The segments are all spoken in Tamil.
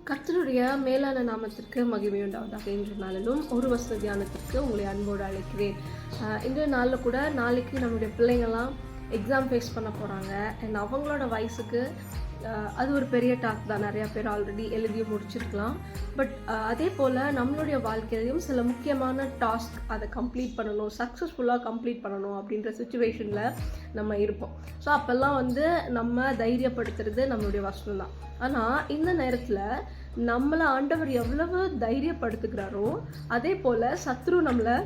கர்த்தருடைய மேலான நாமத்திற்கு மகிமை உண்டாவதாக. இன்று நாளிலும் ஒரு வசன தியானத்திற்கு உங்களை அன்போடு அழைக்கிறேன். இன்றைய நாளில் கூட நாளைக்கு நம்மளுடைய பிள்ளைங்கள்லாம் எக்ஸாம் ஃபேஸ் பண்ண போகிறாங்க. அண்ட் அவங்களோட வயசுக்கு அது ஒரு பெரிய டாஸ்க் தான். நிறையா பேர் ஆல்ரெடி எழுதி முடிச்சிருக்கலாம். பட் அதே போல் நம்மளுடைய வாழ்க்கையிலையும் சில முக்கியமான டாஸ்க் அதை கம்ப்ளீட் பண்ணணும், சக்ஸஸ்ஃபுல்லாக கம்ப்ளீட் பண்ணணும் அப்படின்ற சுச்சுவேஷனில் நம்ம இருப்போம். ஸோ அப்போல்லாம் நம்ம தைரியப்படுத்துறது நம்மளுடைய வசனம் தான். ஆனால் இந்த நேரத்தில் நம்மளை ஆண்டவர் எவ்வளவு தைரியப்படுத்துகிறாரோ அதே போல் சத்ரு நம்மளை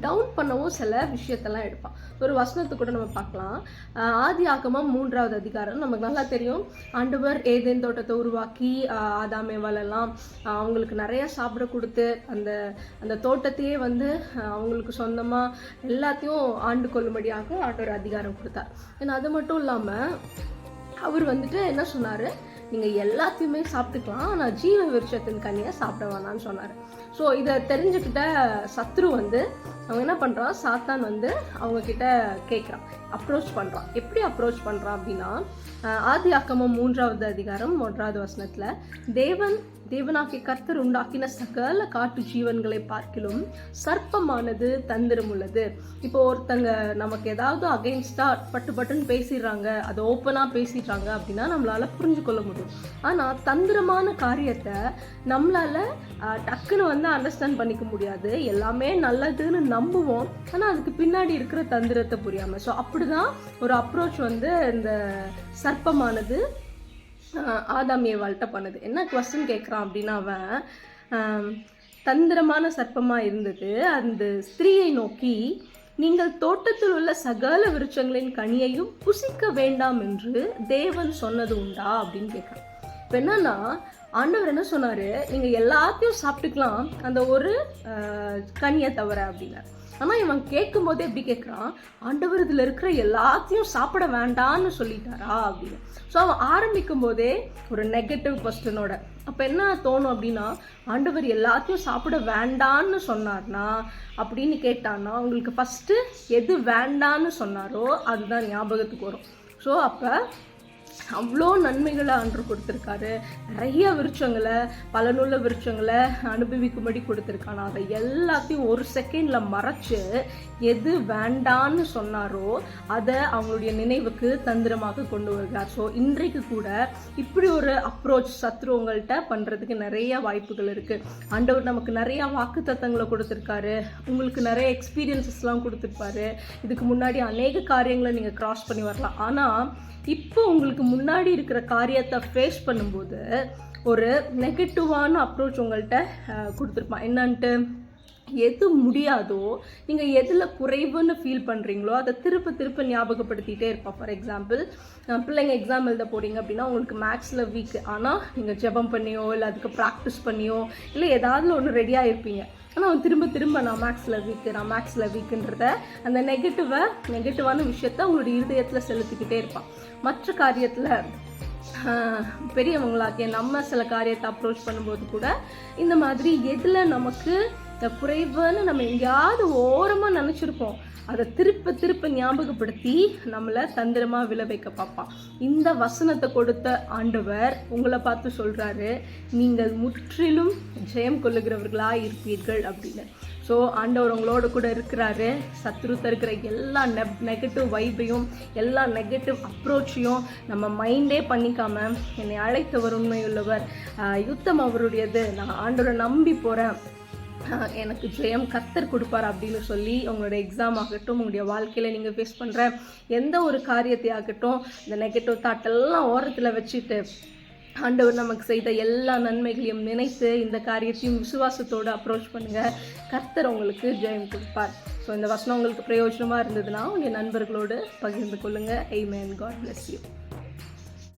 டவுன் பண்ணவும் சில விஷயத்தெல்லாம் எடுப்பான். ஒரு வசனத்தை கூட நம்ம பார்க்கலாம். ஆதியாகமம் 3வது அதிகாரம். நமக்கு நல்லா தெரியும், ஆண்டவர் ஏதேன் தோட்டத்தை உருவாக்கி ஆதாம் ஏவாளெல்லாம் அவங்களுக்கு நிறைய சாப்பிட கொடுத்து அந்த தோட்டத்தையே அவங்களுக்கு சொந்தமாக எல்லாத்தையும் ஆண்டு கொள்ளும்படியாக ஆண்டவர் அதிகாரம் கொடுத்தார். ஏன்னா அது மட்டும் இல்லாமல் அவர் என்ன சொன்னார், நீங்கள் எல்லாத்தையுமே சாப்பிட்டுக்கலாம், ஆனால் ஜீவ விருட்சத்தின் கனியை சாப்பிட வேணான்னு சொன்னார். ஸோ இதை தெரிஞ்சுக்கிட்ட சத்ரு அவன் என்ன பண்ணுறான், சாத்தான் அவங்க கிட்ட கேட்குறான், அப்ரோச் பண்ணுறான். எப்படி அப்ரோச் பண்ணுறான் அப்படின்னா, ஆதியாகமம் 3வது அதிகாரம் 1வது வசனத்தில், தேவனாகிய கர்த்தர் உண்டாக்கின சகல காட்டு ஜீவன்களை பார்க்கிலும் சர்ப்பமானது தந்திரம் உள்ளது. இப்போ ஒருத்தங்க நமக்கு ஏதாவது அகெயின்ஸ்டா பட்டுன்னு பேசிடுறாங்க, அது ஓப்பனாக பேசிடுறாங்க அப்படின்னா நம்மளால புரிஞ்சு கொள்ள முடியும். ஆனால் தந்திரமான காரியத்தை நம்மளால டக்குன்னு அண்டர்ஸ்டாண்ட் பண்ணிக்க முடியாது. எல்லாமே நல்லதுன்னு நம்புவோம், ஆனால் அதுக்கு பின்னாடி இருக்கிற தந்திரத்தை புரியாமல். ஸோ அப்படிதான் ஒரு அப்ரோச் இந்த சர்ப்பமானது ஆதாம் ஏவாள்கிட்ட பண்ணுது. என்ன குவஸ்டின் கேட்குறான் அப்படின்னா, அவன் தந்திரமான சர்ப்பமாக இருந்தது. அந்த ஸ்திரீயை நோக்கி, நீங்கள் தோட்டத்தில் உள்ள சகல விருட்சங்களின் கனியையும் புசிக்க வேண்டாம் என்று தேவன் சொன்னது உண்டா அப்படின்னு கேட்குறான். இப்போ என்னன்னா, ஆண்டவர் என்ன சொன்னார், நீங்கள் எல்லாத்தையும் சாப்பிட்டுக்கலாம் அந்த ஒரு கனியை தவிர அப்படின்னாரு. ஆனால் இவன் கேட்கும் போதே எப்படி கேட்குறான், ஆண்டவர் இதில் இருக்கிற எல்லாத்தையும் சாப்பிட வேண்டான்னு சொல்லிட்டாரா அப்படின்னு. ஸோ அவன் ஆரம்பிக்கும் போதே ஒரு நெகட்டிவ் கொஸ்டினோட. அப்போ என்ன தோணும் அப்படின்னா, ஆண்டவர் எல்லாத்தையும் சாப்பிட வேண்டான்னு சொன்னார்னா அப்படின்னு கேட்டான்னா, உங்களுக்கு ஃபஸ்ட்டு எது வேண்டான்னு சொன்னாரோ அதுதான் ஞாபகத்துக்கு வரும். ஸோ அப்போ அவ்வளோ நன்மைகளை ஆண்டு கொடுத்துருக்காரு, நிறைய விருட்சங்களை, பலனுள்ள விருட்சங்களை அனுபவிக்கும்படி கொடுத்துருக்காங்க. அதை எல்லாத்தையும் ஒரு செகண்டில் மறைச்சு எது வேண்டான்னு சொன்னாரோ அதை அவங்களுடைய நினைவுக்கு தந்திரமாக கொண்டு வருகிறார். ஸோ இன்றைக்கு கூட இப்படி ஒரு அப்ரோச் சத்ரு உங்கள்கிட்ட பண்ணுறதுக்கு நிறைய வாய்ப்புகள் இருக்குது. ஆண்டவர் நமக்கு நிறைய வாக்குத்தத்தங்களை கொடுத்துருக்காரு, உங்களுக்கு நிறைய எக்ஸ்பீரியன்ஸஸ்லாம் கொடுத்துருப்பாரு. இதுக்கு முன்னாடி அநேக காரியங்களை நீங்கள் கிராஸ் பண்ணி வரலாம். ஆனால் இப்போ உங்களுக்கு முன்னாடி இருக்கிற காரியத்தை ஃபேஸ் பண்ணும்போது ஒரு நெகட்டிவான அப்ரோச் உங்கள்கிட்ட கொடுத்துருப்பான். என்னன்ட்டு, எது முடியாதோ, நீங்கள் எதில் குறைவுன்னு ஃபீல் பண்ணுறீங்களோ அதை திருப்ப ஞாபகப்படுத்திகிட்டே இருப்பான். ஃபார் எக்ஸாம்பிள், பிள்ளைங்க எக்ஸாம் எழுத போகிறீங்க அப்படின்னா, உங்களுக்கு மேக்ஸில் வீக், ஆனால் நீங்கள் ஜெபம் பண்ணியோ இல்லை அதுக்கு ப்ராக்டிஸ் பண்ணியோ இல்லை ஏதாவது ஒன்று ரெடியாக இருப்பீங்க. ஆனால் அவன் திரும்ப நான் மேக்ஸில் வீக்குன்றத அந்த நெகட்டிவான விஷயத்த உங்களுடைய இருதயத்தில் செலுத்திக்கிட்டே இருப்பான். மற்ற காரியத்தில் பெரியவங்களாக்கிய நம்ம சில காரியத்தை அப்ரோச் பண்ணும்போது கூட இந்த மாதிரி எதில் நமக்கு குறைவுன்னு நம்ம எங்கேயாவது ஓரமாக நினச்சிருப்போம், அதை திருப்ப ஞாபகப்படுத்தி நம்மளை தந்திரமாக விழ வைக்க பார்ப்பான். இந்த வசனத்தை கொடுத்த ஆண்டவர் உங்களை பார்த்து சொல்கிறாரு, நீங்கள் முற்றிலும் ஜெயம் கொள்ளுகிறவர்களாக இருப்பீர்கள் அப்படின்னு. ஸோ ஆண்டவர் உங்களோட கூட இருக்கிறாரு. சத்ரு தருக்கிற எல்லா நெகட்டிவ் வைப்பையும் எல்லா நெகட்டிவ் அப்ரோச்சையும் நம்ம மைண்டே பண்ணிக்காம, என்னை அழைத்தவர் உண்மையுள்ளவர், யுத்தம் அவருடையது, நான் ஆண்டவரை நம்பி போகிறேன், எனக்கு ஜெயம் கர்த்தர் கொடுப்பார் அப்படின்னு சொல்லி உங்களோட எக்ஸாம் ஆகட்டும், உங்களுடைய வாழ்க்கையில் நீங்கள் ஃபேஸ் பண்ணுற எந்த ஒரு காரியத்தை ஆகட்டும், இந்த நெகட்டிவ் தாட்டெல்லாம் ஓரத்தில் வச்சுட்டு ஆண்டவர் நமக்கு செய்த எல்லா நன்மைகளையும் நினைத்து இந்த காரியத்தையும் விசுவாசத்தோடு அப்ரோச் பண்ணுங்கள். கர்த்தர் உங்களுக்கு ஜெயம் கொடுப்பார். ஸோ இந்த வசனம் உங்களுக்கு பிரயோஜனமாக இருந்ததுன்னா உங்கள் நண்பர்களோடு பகிர்ந்து கொள்ளுங்கள். ஆமென். God bless you.